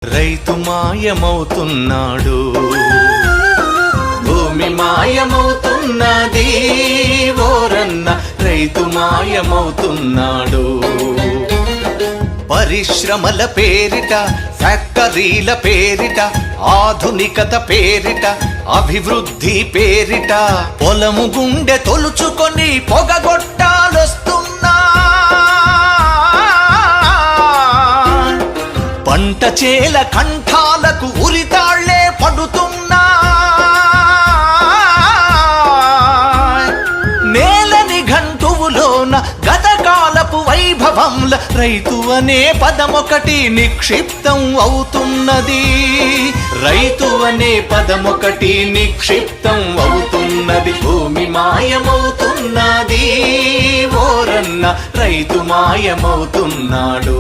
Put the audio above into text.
రైతు మాయమవుతున్నాడు, భూమి మాయమవుతున్నది ఓరన్న, రైతు మాయమవుతున్నాడు. పరిశ్రమల పేరిట, ఫ్యాక్టరీల పేరిట, ఆధునికత పేరిట, అభివృద్ధి పేరిట పొలము గుండె తొలుచుకొని పొగగొట్టాలొస్తున్నా. పంట చేల కంఠాలకు ఉరితాళ్లే పడుతున్నా. నేలని గంటువులోన గతకాలపు వైభవంల రైతు అనే పదమొకటి నిక్షిప్తం అవుతున్నది. రైతు అనే పదమొకటి నిక్షిప్తం అవుతున్నది. భూమి మాయమవుతున్నది ఓరన్న, రైతు మాయమవుతున్నాడు.